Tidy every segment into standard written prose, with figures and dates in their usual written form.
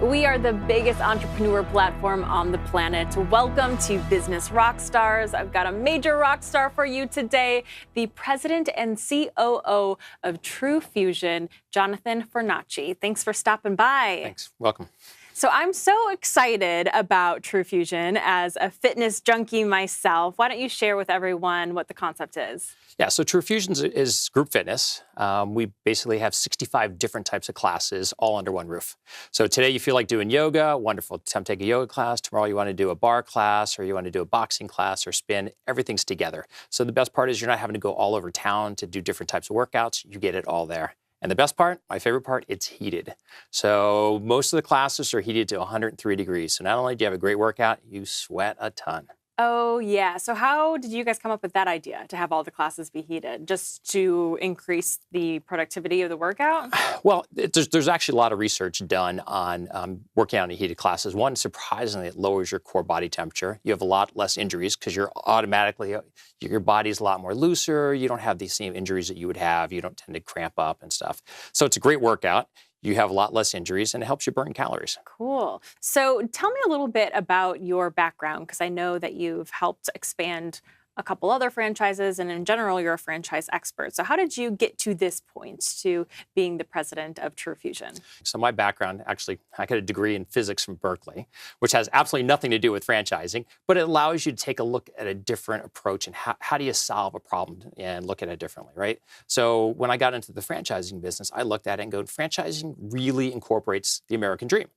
We are the biggest entrepreneur platform on the planet. Welcome to Business Rockstars. I've got a major rock star for you today, the president and COO of TruFusion, Jonathan Fornaci. Thanks for stopping by. Thanks. Welcome. So I'm so excited about TruFusion as a fitness junkie myself. Why don't you share with everyone what the concept is? Yeah, so TruFusion is group fitness. We basically have 65 different types of classes all under one roof. So today you feel like doing yoga, wonderful. Time to take a yoga class. Tomorrow you want to do a bar class or you want to do a boxing class or spin. Everything's together. So the best part is you're not having to go all over town to do different types of workouts. You get it all there. And the best part, my favorite part, it's heated. So most of the classes are heated to 103 degrees. So not only do you have a great workout, you sweat a ton. Oh, yeah. So how did you guys come up with that idea to have all the classes be heated? Just to increase the productivity of the workout? Well, there's actually a lot of research done on working out in heated classes. One, surprisingly, it lowers your core body temperature. You have a lot less injuries because you're automatically, your body's a lot more looser. You don't have the same injuries that you would have. You don't tend to cramp up and stuff. So it's a great workout. You have a lot less injuries, and it helps you burn calories. Cool. So tell me a little bit about your background, because I know that you've helped expand a couple other franchises, and in general, you're a franchise expert. So how did you get to this point, to being the president of TruFusion? So my background, actually, I got a degree in physics from Berkeley, which has absolutely nothing to do with franchising, but it allows you to take a look at a different approach and how do you solve a problem and look at it differently, right? So when I got into the franchising business, I looked at it and go, franchising really incorporates the American dream.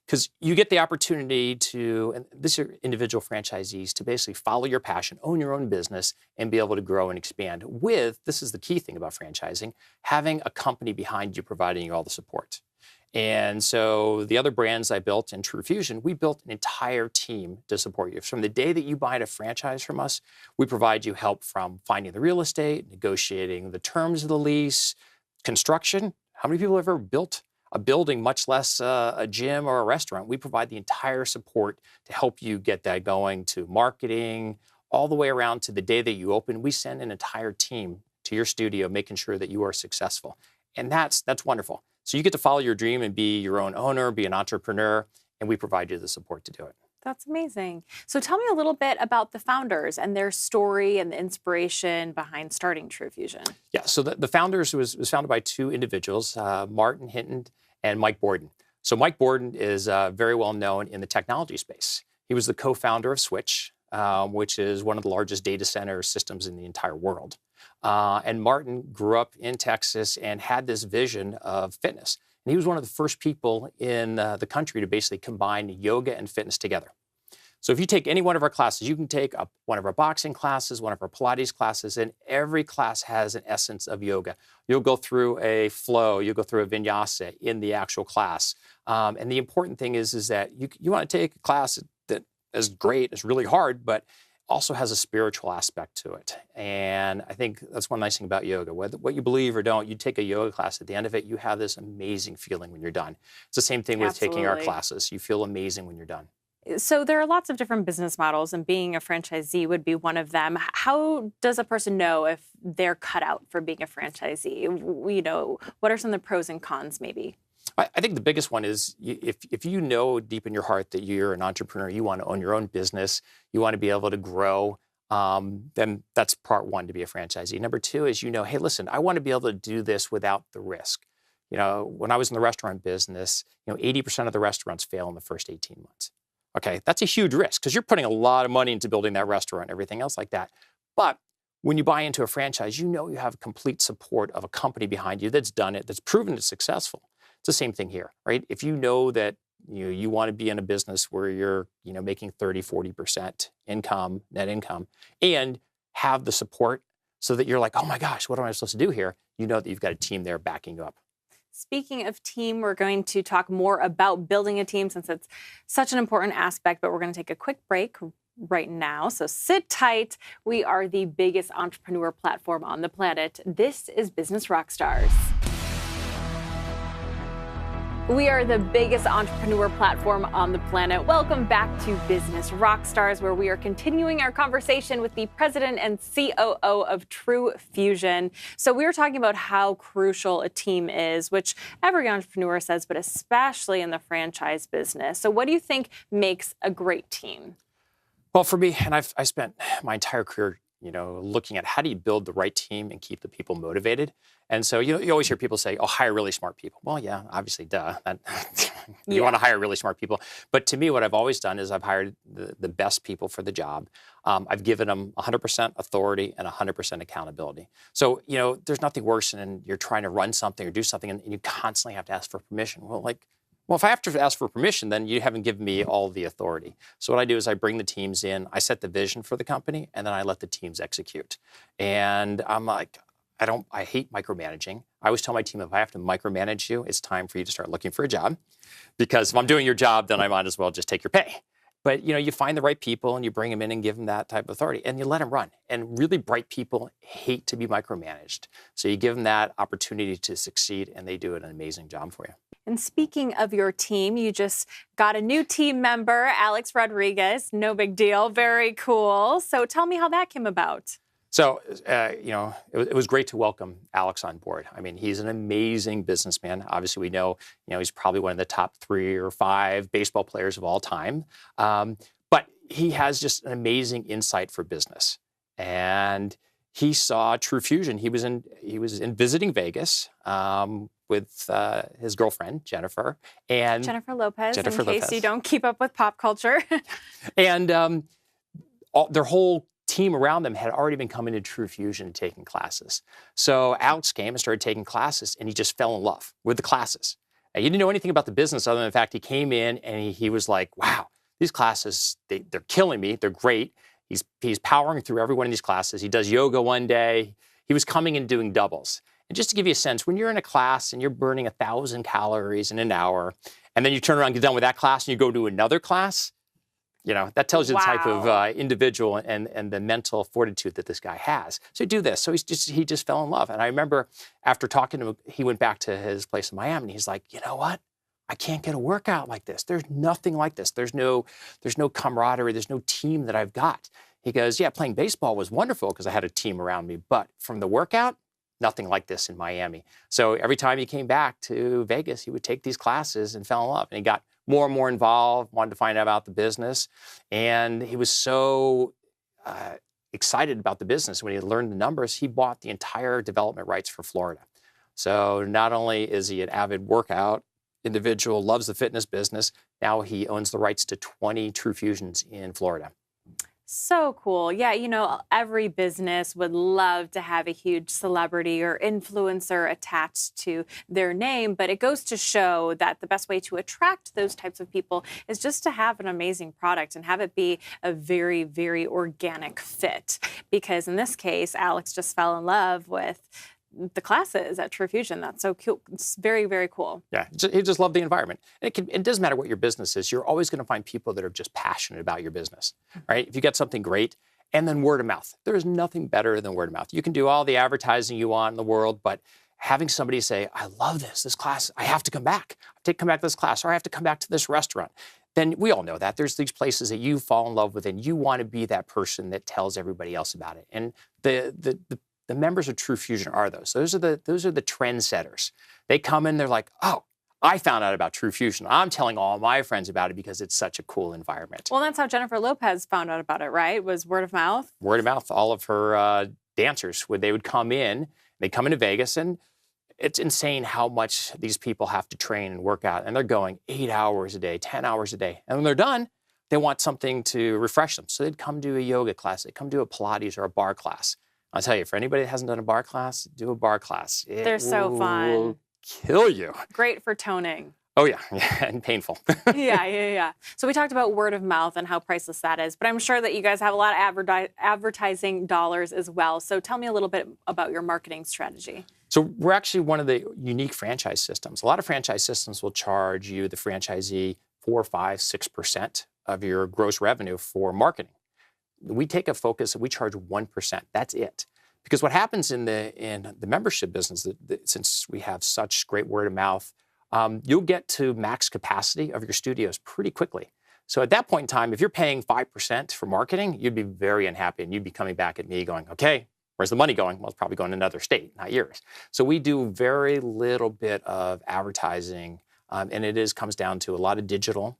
Because you get the opportunity to, and this are individual franchisees, to basically follow your passion, own your own business, and be able to grow and expand with, this is the key thing about franchising, having a company behind you providing you all the support. And so the other brands I built in TruFusion, we built an entire team to support you. From the day that you buy a franchise from us, we provide you help from finding the real estate, negotiating the terms of the lease, construction. How many people have ever built a building, much less a gym or a restaurant? We provide the entire support to help you get that going, to marketing, all the way around to the day that you open. We send an entire team to your studio, making sure that you are successful. And that's wonderful. So you get to follow your dream and be your own owner, be an entrepreneur, and we provide you the support to do it. That's amazing. So tell me a little bit about the founders and their story and the inspiration behind starting TruFusion. Yeah, so the founders was founded by two individuals, Martin Hinton and Mike Borden. So Mike Borden is very well known in the technology space. He was the co-founder of Switch, which is one of the largest data center systems in the entire world. And Martin grew up in Texas and had this vision of fitness. And he was one of the first people in the country to basically combine yoga and fitness together. So if you take any one of our classes, you can take one of our boxing classes, one of our Pilates classes, and every class has an essence of yoga. You'll go through a flow, you'll go through a vinyasa in the actual class. And the important thing is that you want to take a class that is great, it's really hard, but also has a spiritual aspect to it. And I think that's one nice thing about yoga. What you believe or don't, you take a yoga class, at the end of it, you have this amazing feeling when you're done. It's the same thing with taking our classes. You feel amazing when you're done. So there are lots of different business models, and being a franchisee would be one of them. How does a person know if they're cut out for being a franchisee? You know, what are some of the pros and cons, maybe? I think the biggest one is if you know deep in your heart that you're an entrepreneur, you want to own your own business, you want to be able to grow, then that's part one to be a franchisee. Number two is, hey, listen, I want to be able to do this without the risk. When I was in the restaurant business, 80% of the restaurants fail in the first 18 months. Okay, that's a huge risk because you're putting a lot of money into building that restaurant and everything else like that. But when you buy into a franchise, you have complete support of a company behind you that's done it, that's proven it's successful. It's the same thing here, right? If you know that you want to be in a business where you're making 30, 40% income, net income, and have the support so that you're like, oh my gosh, what am I supposed to do here? You know that you've got a team there backing you up. Speaking of team, we're going to talk more about building a team since it's such an important aspect, but we're going to take a quick break right now. So sit tight. We are the biggest entrepreneur platform on the planet. This is Business Rockstars. We are the biggest entrepreneur platform on the planet. Welcome back to Business Rockstars, where we are continuing our conversation with the president and COO of TruFusion. So we were talking about how crucial a team is, which every entrepreneur says, but especially in the franchise business. So what do you think makes a great team? Well, for me, and I spent my entire career, looking at how do you build the right team and keep the people motivated. And so, you always hear people say, "Oh, hire really smart people." Well, yeah, obviously, duh. You want to hire really smart people. But to me, what I've always done is I've hired the best people for the job. I've given them 100% authority and 100% accountability. So, there's nothing worse than you're trying to run something or do something and you constantly have to ask for permission. Well, if I have to ask for permission, then you haven't given me all the authority. So what I do is I bring the teams in, I set the vision for the company, and then I let the teams execute. And I'm like, I hate micromanaging. I always tell my team, if I have to micromanage you, it's time for you to start looking for a job. Because if I'm doing your job, then I might as well just take your pay. But, you find the right people and you bring them in and give them that type of authority and you let them run. And really bright people hate to be micromanaged. So you give them that opportunity to succeed and they do an amazing job for you. And speaking of your team, you just got a new team member, Alex Rodriguez. No big deal. Very cool. So tell me how that came about. So, it was great to welcome Alex on board. I mean, he's an amazing businessman. Obviously, we know, he's probably one of the top 3 or 5 baseball players of all time. But he has just an amazing insight for business. And he saw TruFusion. He was in visiting Vegas with his girlfriend, Jennifer. And Jennifer Lopez, in Lopez. Case you don't keep up with pop culture. And their whole team around them had already been coming to TruFusion and taking classes. So Alex came and started taking classes, and he just fell in love with the classes. He didn't know anything about the business other than the fact he came in and he was like, wow, these classes, they're killing me. They're great. He's powering through every one of these classes. He does yoga one day. He was coming and doing doubles. And just to give you a sense, when you're in a class and you're burning 1,000 calories in an hour, and then you turn around and get done with that class and you go to another class, that tells you the type of individual and the mental fortitude that this guy has. So do this. So he just fell in love. And I remember after talking to him, he went back to his place in Miami and he's like, you know what? I can't get a workout like this. There's nothing like this. There's no camaraderie. There's no team that I've got. He goes, yeah, playing baseball was wonderful because I had a team around me. But from the workout, nothing like this in Miami. So every time he came back to Vegas, he would take these classes and fell in love. And he got more and more involved, wanted to find out about the business. And he was so excited about the business. When he learned the numbers, he bought the entire development rights for Florida. So not only is he an avid workout individual, loves the fitness business, now he owns the rights to 20 TruFusions in Florida. So cool. Yeah, every business would love to have a huge celebrity or influencer attached to their name, but it goes to show that the best way to attract those types of people is just to have an amazing product and have it be a very, very organic fit. Because in this case, Alex just fell in love with the classes at TruFusion. That's so cool. It's very, very cool. Yeah, he just loved the environment. It doesn't matter what your business is. You're always going to find people that are just passionate about your business, right? If you get something great, and then word of mouth. There is nothing better than word of mouth. You can do all the advertising you want in the world, but having somebody say, I love this class, I have to come back. I have to come back to this class, or I have to come back to this restaurant. Then we all know that. There's these places that you fall in love with, and you want to be that person that tells everybody else about it. And the members of TruFusion are those. Those are the trendsetters. They come in, they're like, oh, I found out about TruFusion. I'm telling all my friends about it because it's such a cool environment. Well, that's how Jennifer Lopez found out about it, right? Was word of mouth? Word of mouth. All of her dancers, they would come in, they'd come into Vegas, and it's insane how much these people have to train and work out. And they're going 8 hours a day, 10 hours a day. And when they're done, they want something to refresh them. So they'd come to a yoga class, they'd come to a Pilates or a bar class. I'll tell you, for anybody that hasn't done a bar class, do a bar class. They're so fun. It will kill you. Great for toning. Oh, yeah, and painful. Yeah. So we talked about word of mouth and how priceless that is, but I'm sure that you guys have a lot of advertising dollars as well. So tell me a little bit about your marketing strategy. So we're actually one of the unique franchise systems. A lot of franchise systems will charge you, the franchisee, 4, 5, 6% of your gross revenue for marketing. We take a focus and we charge 1%. That's it. Because what happens in the membership business, since we have such great word of mouth, you'll get to max capacity of your studios pretty quickly. So at that point in time, if you're paying 5% for marketing, you'd be very unhappy, and you'd be coming back at me going, okay, where's the money going? Well, it's probably going to another state, not yours. So we do very little bit of advertising, and comes down to a lot of digital,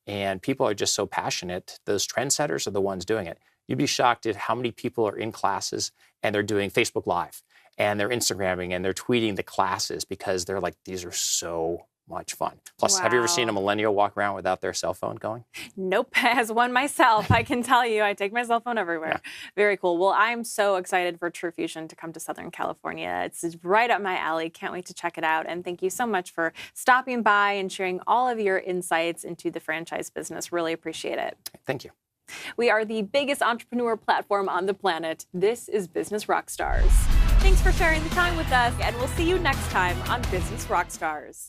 and people are just so passionate. Those trendsetters are the ones doing it. You'd be shocked at how many people are in classes and they're doing Facebook Live, and they're Instagramming, and they're tweeting the classes because they're like, these are so much fun. Plus, Have you ever seen a millennial walk around without their cell phone going? Nope. As one myself, I can tell you, I take my cell phone everywhere. Yeah. Very cool. Well, I'm so excited for TruFusion to come to Southern California. It's right up my alley. Can't wait to check it out. And thank you so much for stopping by and sharing all of your insights into the franchise business. Really appreciate it. Thank you. We are the biggest entrepreneur platform on the planet. This is Business Rockstars. Thanks for sharing the time with us, and we'll see you next time on Business Rockstars.